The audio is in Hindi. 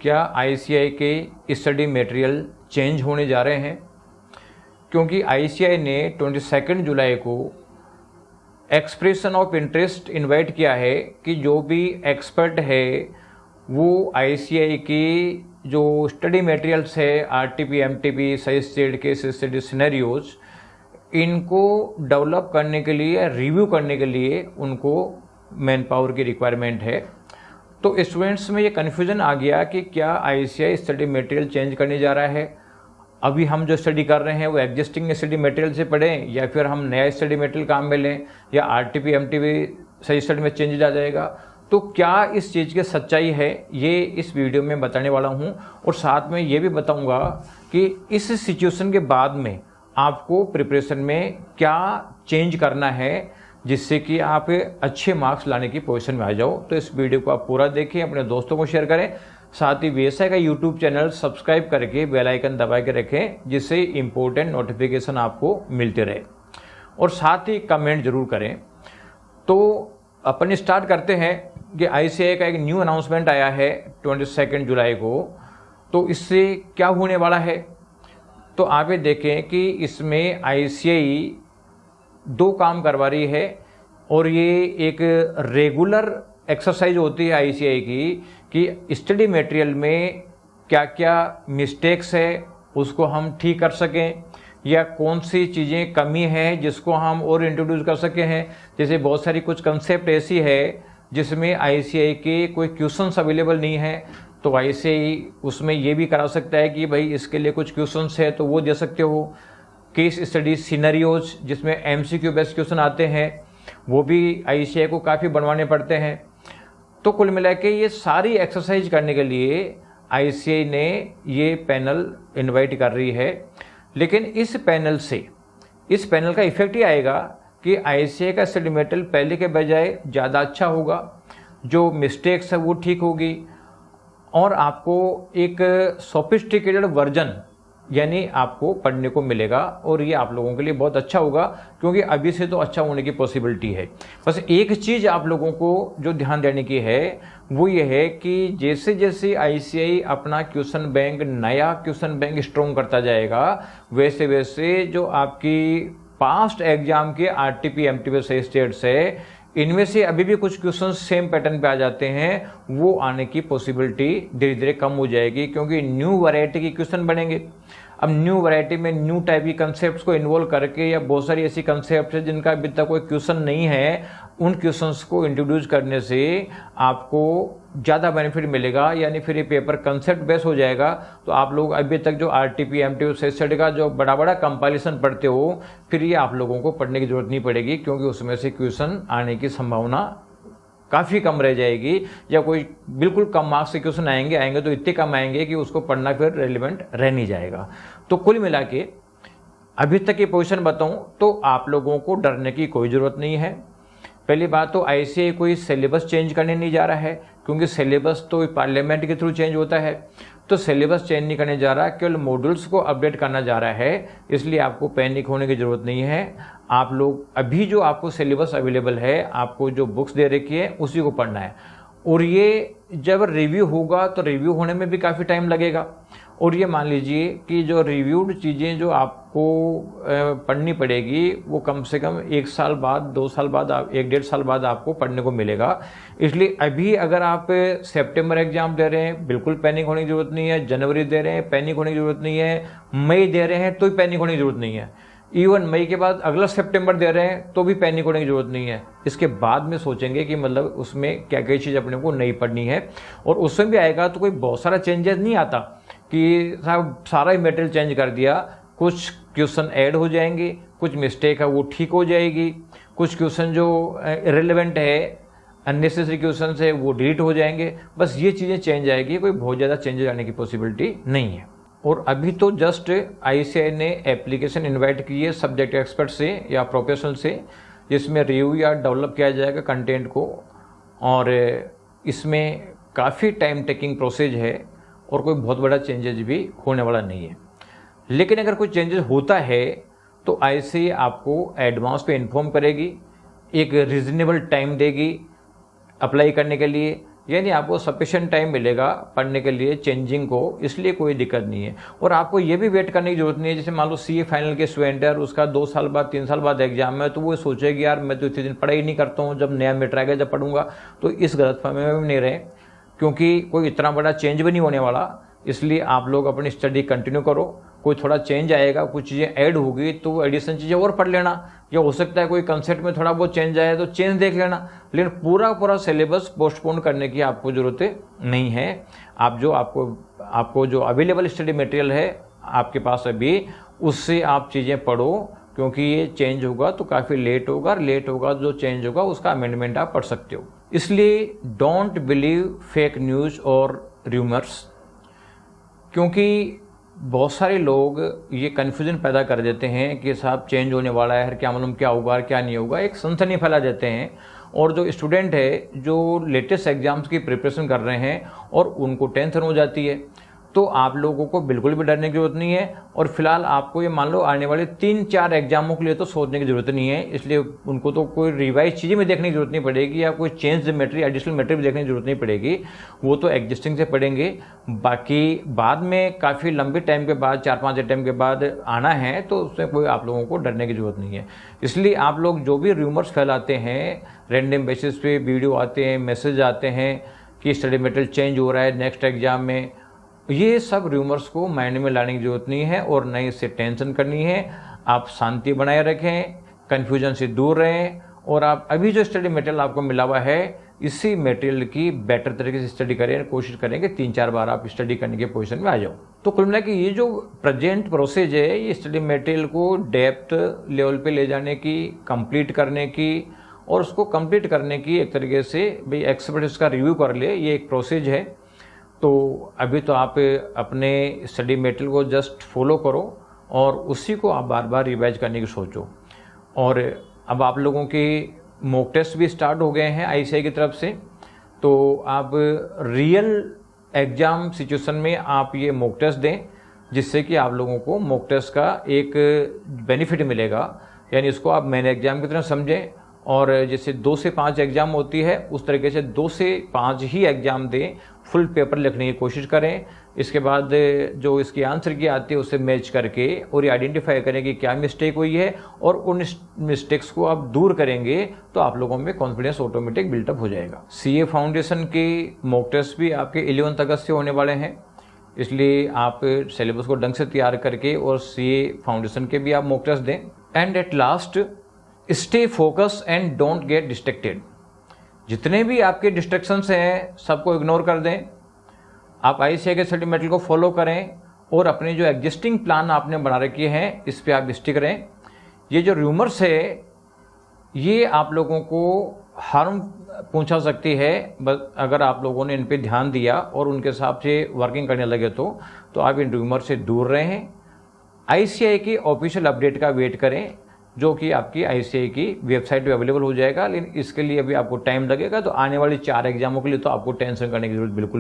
क्या आईसीएआई के स्टडी मटेरियल चेंज होने जा रहे हैं? क्योंकि आईसीएआई ने 22 जुलाई को एक्सप्रेशन ऑफ इंटरेस्ट इनवाइट किया है कि जो भी एक्सपर्ट है वो आईसीएआई की जो स्टडी मटेरियल्स है, RTP, MTP, suggested case study scenarios, इनको डेवलप करने के लिए, रिव्यू करने के लिए उनको मैन पावर की रिक्वायरमेंट है। तो स्टूडेंट्स में ये कन्फ्यूजन आ गया कि क्या आईसीएआई स्टडी मटेरियल चेंज करने जा रहा है। अभी हम जो स्टडी कर रहे हैं वो एग्जिस्टिंग स्टडी मटेरियल से पढ़ें या फिर हम नया स्टडी मटेरियल काम में लें, या आरटीपी एमटीपी सही स्टडी में चेंज आ जाएगा। तो क्या इस चीज़ की सच्चाई है, ये इस वीडियो में बताने वाला हूँ। और साथ में ये भी बताऊँगा कि इस सिचुएशन के बाद में आपको प्रिपरेशन में क्या चेंज करना है जिससे कि आप अच्छे मार्क्स लाने की पोजीशन में आ जाओ। तो इस वीडियो को आप पूरा देखें, अपने दोस्तों को शेयर करें, साथ ही वीएसआई का यूट्यूब चैनल सब्सक्राइब करके बेल आइकन दबा के रखें जिससे इंपॉर्टेंट नोटिफिकेशन आपको मिलते रहे, और साथ ही कमेंट जरूर करें। तो अपन स्टार्ट करते हैं कि आईसीएआई का एक न्यू अनाउंसमेंट आया है 22 जुलाई को। तो इससे क्या होने वाला है, तो आप ये देखें कि इसमें आईसीएआई 2 काम करवा रही है, और ये एक रेगुलर एक्सरसाइज होती है आईसीएआई की कि स्टडी मटेरियल में क्या क्या मिस्टेक्स है उसको हम ठीक कर सकें, या कौन सी चीज़ें कमी है जिसको हम और इंट्रोड्यूस कर सके हैं। जैसे बहुत सारी कुछ कंसेप्ट ऐसी है जिसमें आईसीएआई के कोई क्वेश्चंस अवेलेबल नहीं है, तो आईसीएआई उसमें ये भी करा सकता है कि भाई इसके लिए कुछ क्वेश्चंस है तो वो दे सकते हो। केस स्टडी सिनेरियोज जिसमें एमसीक्यू बेस्ड क्वेश्चन आते हैं वो भी आईसीएआई को काफ़ी बनवाने पड़ते हैं। तो कुल मिला के ये सारी एक्सरसाइज करने के लिए आईसीएआई ने ये पैनल इनवाइट कर रही है। लेकिन इस पैनल का इफेक्ट ये आएगा कि आईसीएआई का स्टडी मटेरियल पहले के बजाय ज़्यादा अच्छा होगा, जो मिस्टेक्स है वो ठीक होगी, और आपको एक सोफिस्टिकेटेड वर्जन यानी आपको पढ़ने को मिलेगा। और ये आप लोगों के लिए बहुत अच्छा होगा क्योंकि अभी से तो अच्छा होने की पॉसिबिलिटी है। बस एक चीज़ आप लोगों को जो ध्यान देने की है वो ये है कि जैसे जैसे आईसीएआई अपना क्वेश्चन बैंक, नया क्वेश्चन बैंक स्ट्रॉन्ग करता जाएगा, वैसे वैसे जो आपकी पास्ट एग्जाम के आरटीपी एमटीपी सही स्टेट्स है, इनमें से अभी भी कुछ क्वेश्चन सेम पैटर्न पे आ जाते हैं, वो आने की पॉसिबिलिटी धीरे धीरे कम हो जाएगी क्योंकि न्यू वैरायटी के क्वेश्चन बनेंगे। अब न्यू वैरायटी में न्यू टाइप की कंसेप्ट्स को इन्वॉल्व करके, या बहुत सारी ऐसी कंसेप्ट है जिनका अभी तक कोई क्वेश्चन नहीं है, उन क्वेश्चंस को इंट्रोड्यूस करने से आपको ज़्यादा बेनिफिट मिलेगा। यानी फिर ये पेपर कंसेप्ट बेस्ड हो जाएगा। तो आप लोग अभी तक जो आरटीपी एमटीपी सही स्टडी का जो बड़ा बड़ा कंपाइलेशन पढ़ते हो, फिर ये आप लोगों को पढ़ने की जरूरत नहीं पड़ेगी क्योंकि उसमें से क्वेश्चन आने की संभावना काफ़ी कम रह जाएगी, या कोई बिल्कुल कम मार्क्स से क्वेश्चन आएंगे तो इतने कम आएंगे कि उसको पढ़ना फिर रेलिवेंट रह नहीं जाएगा। तो कुल मिला के अभी तक की पोजीशन बताऊं तो आप लोगों को डरने की कोई ज़रूरत नहीं है। पहली बात तो आईसीएआई कोई सिलेबस चेंज करने नहीं जा रहा है क्योंकि सिलेबस तो पार्लियामेंट के थ्रू चेंज होता है, तो सिलेबस चेंज नहीं करने जा रहा, केवल मॉड्यूल्स को अपडेट करना जा रहा है। इसलिए आपको पैनिक होने की ज़रूरत नहीं है। आप लोग अभी जो आपको सिलेबस अवेलेबल है, आपको जो बुक्स दे रखी है उसी को पढ़ना है। और ये जब रिव्यू होगा तो रिव्यू होने में भी काफ़ी टाइम लगेगा, और ये मान लीजिए कि जो रिव्यूड चीज़ें जो आपको पढ़नी पड़ेगी वो कम से कम 1 साल बाद, 2 साल बाद, 1-1.5 साल बाद आपको पढ़ने को मिलेगा। इसलिए अभी अगर आप सितंबर एग्जाम दे रहे हैं बिल्कुल पैनिक होने की ज़रूरत नहीं है, जनवरी दे रहे हैं पैनिक होने की ज़रूरत नहीं है, मई दे रहे हैं तो भी पैनिक होने की ज़रूरत नहीं है, इवन मई के बाद अगला सितंबर दे रहे हैं तो भी पैनिक होने की ज़रूरत नहीं है। इसके बाद में सोचेंगे कि मतलब उसमें क्या क्या चीज़ अपने को नहीं पढ़नी है, और उसमें भी आएगा तो कोई बहुत सारा चेंजेस नहीं आता कि साहब सारा ही मटेरियल चेंज कर दिया। कुछ क्वेश्चन ऐड हो जाएंगे, कुछ मिस्टेक है वो ठीक हो जाएगी, कुछ क्वेश्चन जो इरेलेवेंट है, अननेसेसरी क्वेश्चन है वो डिलीट हो जाएंगे। बस ये चीज़ें चेंज आएगी, कोई बहुत ज़्यादा चेंजेस आने की पॉसिबिलिटी नहीं है। और अभी तो जस्ट आईसीएआई ने एप्लीकेशन इनवाइट की है सब्जेक्ट एक्सपर्ट से या प्रोफेशनल से, जिसमें रिव्यू या डेवलप किया जाएगा कंटेंट को, और इसमें काफ़ी टाइम टेकिंग प्रोसेस है और कोई बहुत बड़ा चेंजेस भी होने वाला नहीं है। लेकिन अगर कोई चेंजेस होता है तो आईसीएआई आपको एडवांस पे इन्फॉर्म करेगी, एक रीजनेबल टाइम देगी अप्लाई करने के लिए, यानी आपको सफिशिएंट टाइम मिलेगा पढ़ने के लिए चेंजिंग को, इसलिए कोई दिक्कत नहीं है। और आपको ये भी वेट करने की जरूरत नहीं है, जैसे मान लो सीए फाइनल के स्टूडेंट है, उसका 2 साल बाद 3 साल बाद एग्जाम है, तो वो सोचेगी यार मैं तो इतने दिन पढ़ाई नहीं करता हूँ, जब नया मैटर आएगा जब पढ़ूंगा। तो इस गलतफहमी में भी नहीं रहे, क्योंकि कोई इतना बड़ा चेंज भी नहीं होने वाला। इसलिए आप लोग अपनी स्टडी कंटिन्यू करो, कोई थोड़ा चेंज आएगा, कुछ चीज़ें ऐड होगी तो वो एडिशन चीज़ें और पढ़ लेना, या हो सकता है कोई कंसेप्ट में थोड़ा बहुत चेंज आए तो चेंज देख लेना। लेकिन पूरा सिलेबस पोस्टपोन करने की आपको ज़रूरत नहीं है। आप जो आपको जो अवेलेबल स्टडी मटेरियल है आपके पास अभी, उससे आप चीज़ें पढ़ो, क्योंकि ये चेंज होगा तो काफ़ी लेट होगा, और लेट होगा जो चेंज होगा उसका अमेंडमेंट आप पढ़ सकते हो। इसलिए डोंट बिलीव फेक न्यूज़ और र्यूमर्स, क्योंकि बहुत सारे लोग ये कन्फ्यूजन पैदा कर देते हैं कि साहब चेंज होने वाला है, क्या मालूम क्या होगा क्या नहीं होगा, एक सनसनी फैला देते हैं। और जो स्टूडेंट है जो लेटेस्ट एग्जाम्स की प्रिपरेशन कर रहे हैं और उनको टेंशन हो जाती है, तो आप लोगों को बिल्कुल भी डरने की जरूरत नहीं है। और फिलहाल आपको ये मान लो आने वाले 3-4 एग्जामों के लिए तो सोचने की जरूरत नहीं है, इसलिए उनको तो कोई रिवाइज चीज़ें में देखने की जरूरत नहीं पड़ेगी, या कोई चेंज मटेरियल एडिशनल मटेरियल देखने की जरूरत नहीं पड़ेगी, वो तो एग्जिस्टिंग से पढ़ेंगे। बाकी बाद में काफ़ी लंबे टाइम के बाद 4-5 अटैम्प्ट के बाद आना है, तो उसमें कोई आप लोगों को डरने की जरूरत नहीं है। इसलिए आप लोग जो भी र्यूमर्स फैलाते हैं, रैंडम बेसिस पे वीडियो आते हैं, मैसेज आते हैं कि स्टडी मटेरियल चेंज हो रहा है नेक्स्ट एग्जाम में, ये सब र्यूमर्स को माइंड में लाने की जरूरत नहीं है और न इससे टेंशन करनी है। आप शांति बनाए रखें, कन्फ्यूजन से दूर रहें, और आप अभी जो स्टडी मटेरियल आपको मिला हुआ है इसी मटेरियल की बेटर तरीके से स्टडी करें, कोशिश करें कि 3-4 बार आप स्टडी करने के पोजीशन में आ जाओ। तो कुल मिला कि ये जो प्रेजेंट प्रोसेस है, ये स्टडी मटेरियल को डेप्थ लेवल पे ले जाने की, कंप्लीट करने की, और उसको कंप्लीट करने की एक तरीके से भाई एक्सपर्ट इसका रिव्यू कर ले, ये एक प्रोसेस है। तो अभी तो आप अपने स्टडी मटेरियल को जस्ट फॉलो करो और उसी को आप बार बार रिवाइज करने की सोचो। और अब आप लोगों के मॉक टेस्ट भी स्टार्ट हो गए हैं आईसीएआई की तरफ से, तो आप रियल एग्ज़ाम सिचुएशन में आप ये मॉक टेस्ट दें, जिससे कि आप लोगों को मॉक टेस्ट का एक बेनिफिट मिलेगा। यानी इसको आप मेन एग्ज़ाम की तरह समझें, और जैसे 2 से 5 एग्ज़ाम होती है उस तरीके से 2 से 5 ही एग्ज़ाम दें, फुल पेपर लिखने की कोशिश करें। इसके बाद जो इसकी आंसर की आती है उससे मैच करके और ये आइडेंटिफाई करें कि क्या मिस्टेक हुई है, और उन मिस्टेक्स को आप दूर करेंगे तो आप लोगों में कॉन्फिडेंस ऑटोमेटिक बिल्टअप हो जाएगा। सीए फाउंडेशन के मॉक टेस्ट भी आपके 11 अगस्त से होने वाले हैं, इसलिए आप सिलेबस को ढंग से तैयार करके और सीए फाउंडेशन के भी आप मॉक टेस्ट दें। And at last, stay focus and don't get distracted. जितने भी आपके डिस्ट्रैक्शंस हैं सबको इग्नोर कर दें, आप आईसीएआई के स्टडी मटेरियल को फॉलो करें, और अपने जो एग्जिस्टिंग प्लान आपने बना रखे हैं इस पे आप स्टिक रहें। ये जो र्यूमर्स है ये आप लोगों को हार्म पहुंचा सकती है, बस अगर आप लोगों ने इन पे ध्यान दिया और उनके हिसाब से वर्किंग करने लगे तो आप इन र्यूमर से दूर रहें। आईसीएआई की ऑफिशियल अपडेट का वेट करें, जो कि आपकी आईसीएआई की वेबसाइट पे अवेलेबल हो जाएगा। लेकिन इसके लिए अभी आपको टाइम लगेगा, तो आने वाली 4 एग्जामों के लिए तो आपको टेंशन करने की जरूरत बिल्कुल